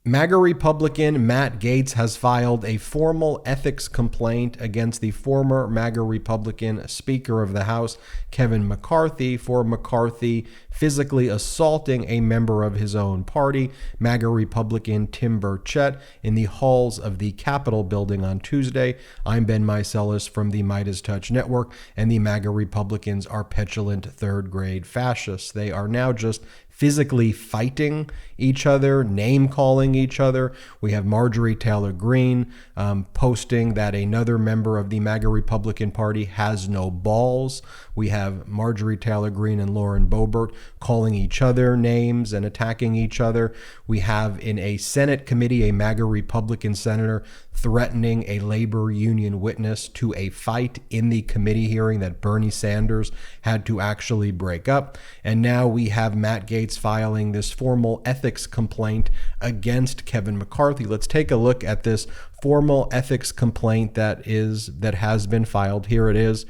MAGA Republican Matt Gaetz has filed a formal ethics complaint against the former MAGA Republican Speaker of the House, Kevin McCarthy, for McCarthy physically assaulting a member of his own party, MAGA Republican Tim Burchett, in the halls of the Capitol building on Tuesday. I'm Ben Meiselas from the MeidasTouch network, and the MAGA Republicans are petulant third-grade fascists. They are now just physically fighting each other, name-calling each other. We have Marjorie Taylor Greene posting that another member of the MAGA Republican Party has no balls. We have Marjorie Taylor Greene and Lauren Boebert calling each other names and attacking each other. We have in a Senate committee a MAGA Republican senator threatening a labor union witness to a fight in the committee hearing that Bernie Sanders had to actually break up. And now we have Matt Gaetz filing this formal ethics complaint against Kevin McCarthy. Let's take a look at this formal ethics complaint that has been filed. Here it is.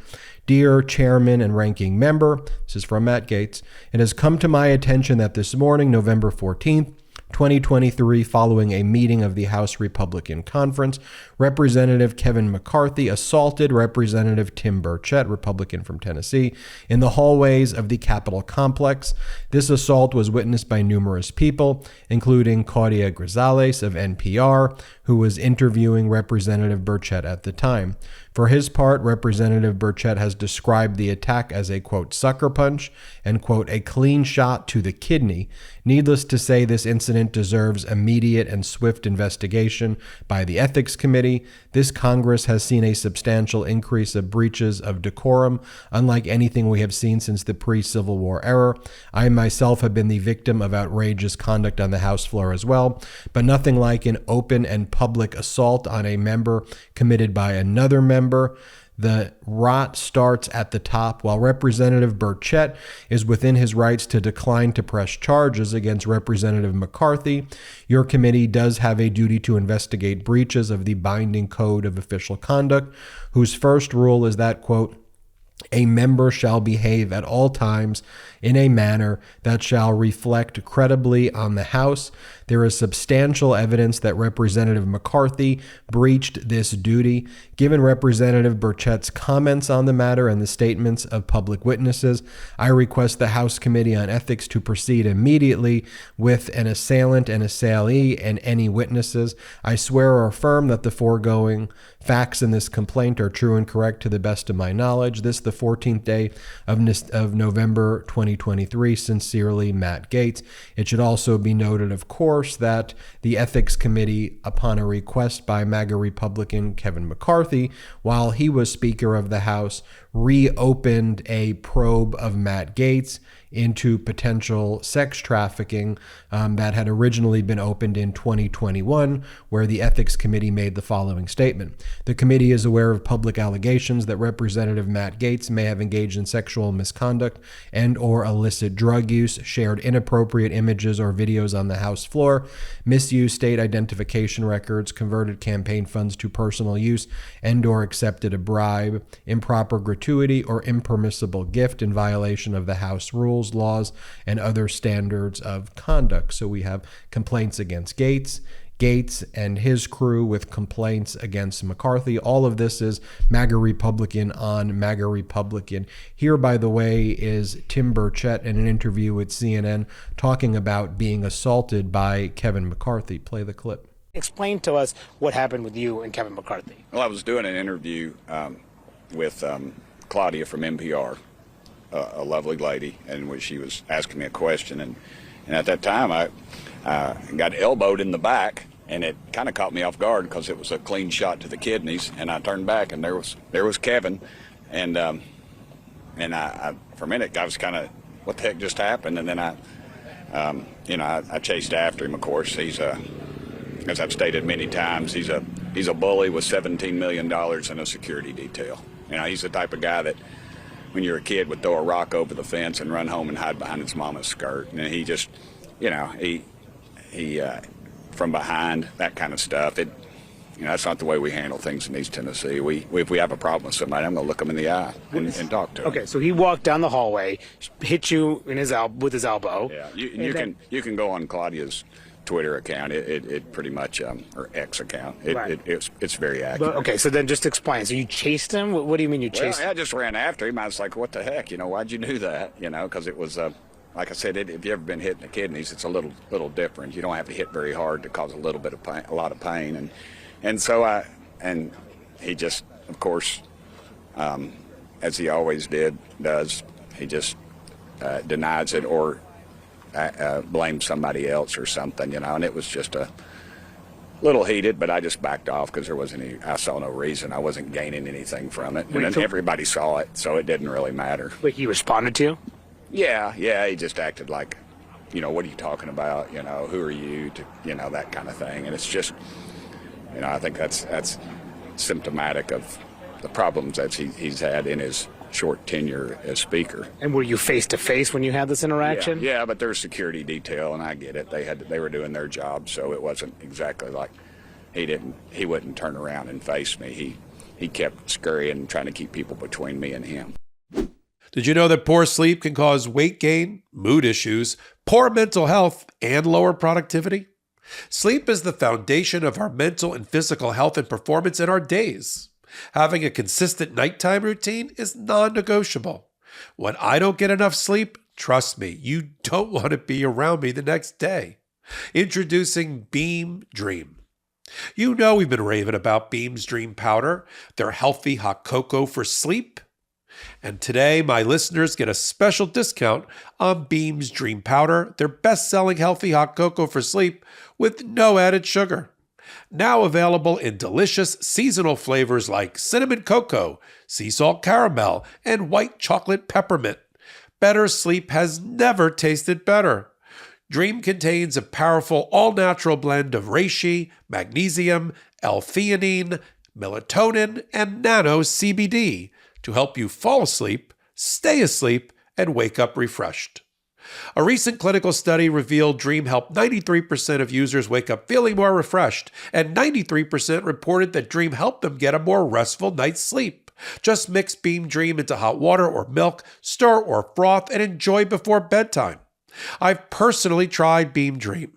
Dear Chairman and Ranking Member, this is from Matt Gaetz. It has come to my attention that this morning, November 14th, 2023, following a meeting of the House Republican Conference, Representative Kevin McCarthy assaulted Representative Tim Burchett, Republican from Tennessee, in the hallways of the Capitol complex. This assault was witnessed by numerous people, including Claudia Grisales of NPR, who was interviewing Representative Burchett at the time. For his part, Representative Burchett has described the attack as a, quote, sucker punch and, quote, a clean shot to the kidney. Needless to say, this incident deserves immediate and swift investigation by the Ethics Committee. This Congress has seen a substantial increase of breaches of decorum, unlike anything we have seen since the pre-Civil War era. I myself have been the victim of outrageous conduct on the House floor as well, but nothing like an open and public assault on a member committed by another member. The rot starts at the top. While Representative Burchett is within his rights to decline to press charges against Representative McCarthy, your committee does have a duty to investigate breaches of the binding code of official conduct, whose first rule is that, quote, a member shall behave at all times in a manner that shall reflect credibly on the House. There is substantial evidence that Representative McCarthy breached this duty. Given Representative Burchett's comments on the matter and the statements of public witnesses, I request the House Committee on Ethics to proceed immediately with an assailant and assailee and any witnesses. I swear or affirm that the foregoing facts in this complaint are true and correct to the best of my knowledge. This, the 14th day of November 2023. Sincerely, Matt Gaetz. It should also be noted, of course, that the Ethics Committee, upon a request by MAGA Republican Kevin McCarthy, while he was Speaker of the House, reopened a probe of Matt Gaetz into potential sex trafficking that had originally been opened in 2021, where the Ethics Committee made the following statement. The committee is aware of public allegations that Representative Matt Gaetz may have engaged in sexual misconduct and or illicit drug use, shared inappropriate images or videos on the House floor, misused state identification records, converted campaign funds to personal use, and or accepted a bribe, improper gratuity, or impermissible gift in violation of the House rules, laws, and other standards of conduct. So we have complaints against Gaetz and his crew with complaints against McCarthy. All of this is MAGA Republican on MAGA Republican. Here, by the way, is Tim Burchett in an interview with CNN talking about being assaulted by Kevin McCarthy. Play the clip. Explain to us what happened with you and Kevin McCarthy. Well, I was doing an interview with Claudia from NPR, a lovely lady, and when she was asking me a question, and at that time I got elbowed in the back, and it kind of caught me off guard because it was a clean shot to the kidneys, and I turned back, and there was Kevin, and I for a minute I was kind of, what the heck just happened? And then I chased after him. Of course, he's as I've stated many times, he's a bully with $17 million in a security detail. You know, he's the type of guy that, when you're a kid, would throw a rock over the fence and run home and hide behind his mama's skirt. And he just, he from behind, that kind of stuff. That's not the way we handle things in East Tennessee. If we have a problem with somebody, I'm going to look them in the eye and talk to them. Okay, so he walked down the hallway, hit you with his elbow. Yeah, you can go on Claudia's Twitter account, it pretty much, or X account, Right. it's very accurate. But, okay, so then just explain. So you chased him? What do you mean you chased him? I just ran after him. I was like, what the heck? Why'd you do that? Because it was, like I said, if you've ever been hit in the kidneys, it's a little different. You don't have to hit very hard to cause a little bit of pain, a lot of pain. And so he just, of course, as he always does, he just denies it or blames somebody else or something, and it was just a little heated, but I just backed off because I saw no reason. I wasn't gaining anything from it. And then everybody saw it, so it didn't really matter. But he responded to you? Yeah, he just acted like, what are you talking about? Who are you to, that kind of thing. And it's just, I think that's symptomatic of the problems that he's had in his short tenure as speaker. And were you face to face when you had this interaction? Yeah, but there's security detail, and I get it. They were doing their job, so it wasn't exactly like he wouldn't turn around and face me. He kept scurrying, trying to keep people between me and him. Did you know that poor sleep can cause weight gain, mood issues, poor mental health, and lower productivity? Sleep is the foundation of our mental and physical health and performance in our days. Having a consistent nighttime routine is non-negotiable. When I don't get enough sleep, trust me, you don't want to be around me the next day. Introducing Beam Dream. You know we've been raving about Beam's Dream Powder, their healthy hot cocoa for sleep. And today, my listeners get a special discount on Beam's Dream Powder, their best-selling healthy hot cocoa for sleep with no added sugar. Now available in delicious seasonal flavors like cinnamon cocoa, sea salt caramel, and white chocolate peppermint. Better sleep has never tasted better. Dream contains a powerful all-natural blend of reishi, magnesium, L-theanine, melatonin, and nano CBD to help you fall asleep, stay asleep, and wake up refreshed. A recent clinical study revealed Dream helped 93% of users wake up feeling more refreshed, and 93% reported that Dream helped them get a more restful night's sleep. Just mix Beam Dream into hot water or milk, stir or froth, and enjoy before bedtime. I've personally tried Beam Dream.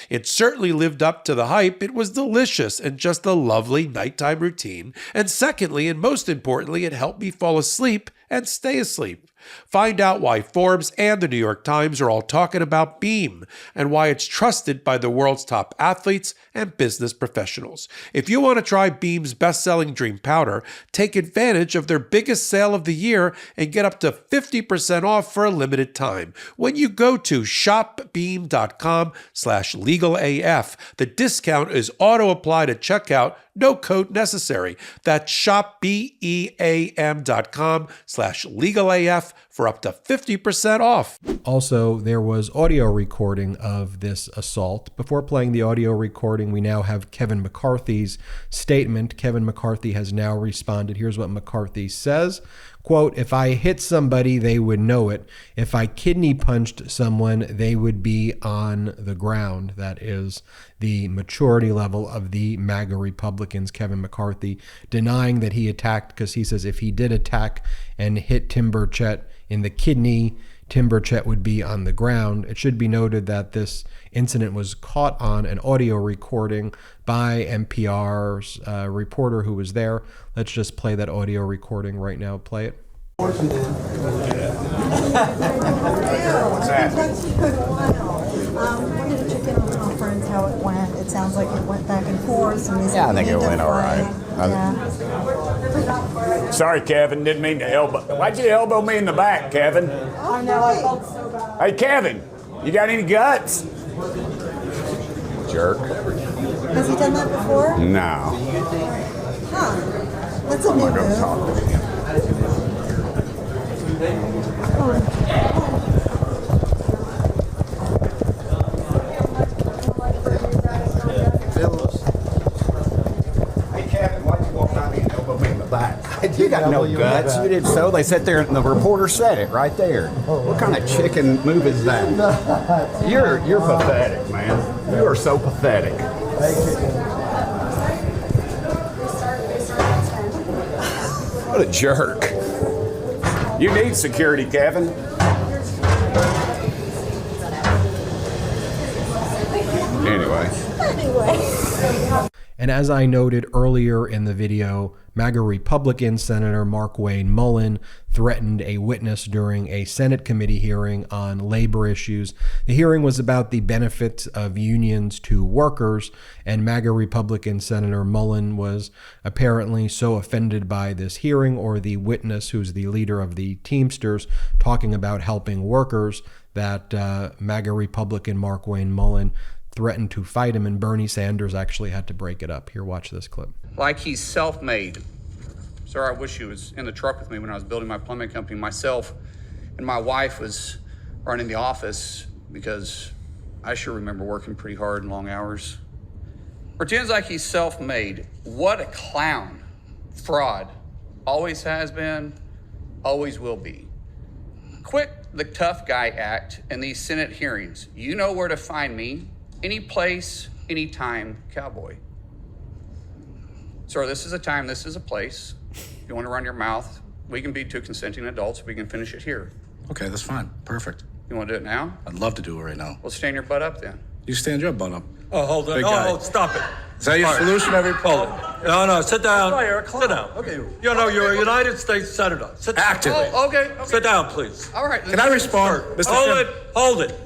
It certainly lived up to the hype. It was delicious and just a lovely nighttime routine. And secondly, and most importantly, it helped me fall asleep and stay asleep. Find out why Forbes and the New York Times are all talking about Beam and why it's trusted by the world's top athletes and business professionals. If you want to try Beam's best-selling Dream Powder, take advantage of their biggest sale of the year and get up to 50% off for a limited time when you go to shopbeam.com/legalaf. The discount is auto-applied at checkout. No code necessary. That's shopbeam.com/legalaf for up to 50% off. Also, there was audio recording of this assault. Before playing the audio recording, we now have Kevin McCarthy's statement. Kevin McCarthy has now responded. Here's what McCarthy says. Quote, "If I hit somebody, they would know it. If I kidney punched someone, they would be on the ground." That is the maturity level of the MAGA Republicans. Kevin McCarthy denying that he attacked, because he says if he did attack and hit Tim Burchett in the kidney, Tim Burchett would be on the ground. It should be noted that this incident was caught on an audio recording by NPR's reporter who was there. Let's just play that audio recording right now. Play it. What's that? Wanted to check in on the conference, how it went. It sounds like it went back and forth. Yeah, I think it went all right. Yeah. Sorry, Kevin. Didn't mean to elbow. Why'd you elbow me in the back, Kevin? I know, I felt so bad. Hey, Kevin, you got any guts? Jerk. Has he done that before? No. Huh. That's a new I'm gonna move. talk to him. Hey, Kevin, why'd you walk by me and elbow me in the back? You got no guts. You did so. They sat there and the reporter said it right there. What kind of chicken move is that? You're pathetic, man. You are so pathetic. What a jerk. You need security, Kevin. Anyway. And as I noted earlier in the video, MAGA Republican Senator Markwayne Mullin threatened a witness during a Senate committee hearing on labor issues. The hearing was about the benefits of unions to workers, and MAGA Republican Senator Mullin was apparently so offended by this hearing, or the witness who's the leader of the Teamsters talking about helping workers, that MAGA Republican Markwayne Mullin threatened to fight him, and Bernie Sanders actually had to break it up. Here, watch this clip. Like he's self-made. Sir, I wish you was in the truck with me when I was building my plumbing company. Myself and my wife was running the office, because I sure remember working pretty hard and long hours. Pretends like he's self-made. What a clown. Fraud. Always has been, always will be. Quit the tough guy act in these Senate hearings. You know where to find me. Any place, anytime, cowboy. Sir, this is a time, this is a place. If you want to run your mouth, we can be two consenting adults. We can finish it here. Okay, that's fine. Perfect. You want to do it now? I'd love to do it right now. Well, stand your butt up then. You stand your butt up. Oh, hold on. Big guy. Oh, stop it. Is that your solution every Hold it. No, sit down. Sit down. Okay. You know, you're a United States Senator. Sit down. Active. Oh, okay. Sit down, please. All right. Can I respond? Mr. Hold it.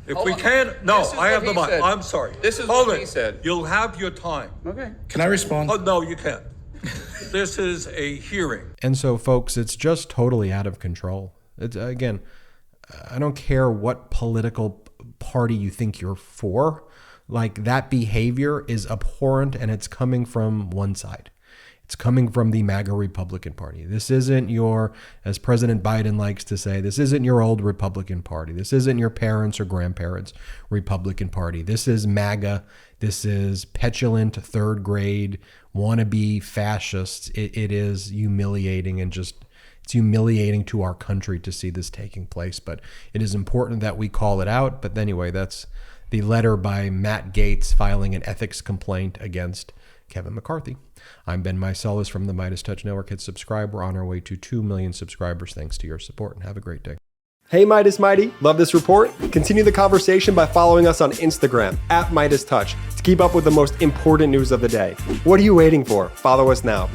If Hold we on. can, no, This is I have what the he mic. said. I'm sorry. This is hold what it. he said. You'll have your time. Okay. Can I respond? Oh, no, you can't. This is a hearing. And so, folks, it's just totally out of control. It's, again, I don't care what political party you think you're for. Like, that behavior is abhorrent, and it's coming from one side. It's coming from the MAGA Republican Party. This isn't your, as President Biden likes to say, this isn't your old Republican Party. This isn't your parents' or grandparents' Republican Party. This is MAGA. This is petulant third grade wannabe fascists. It is humiliating, and just it's humiliating to our country to see this taking place. But it is important that we call it out. But anyway, that's the letter by Matt Gaetz filing an ethics complaint against Kevin McCarthy. I'm Ben Meiselas from the MeidasTouch Network. Hit subscribe. We're on our way to 2 million subscribers thanks to your support, and have a great day. Hey Meidas Mighty, love this report? Continue the conversation by following us on Instagram @MeidasTouch to keep up with the most important news of the day. What are you waiting for? Follow us now.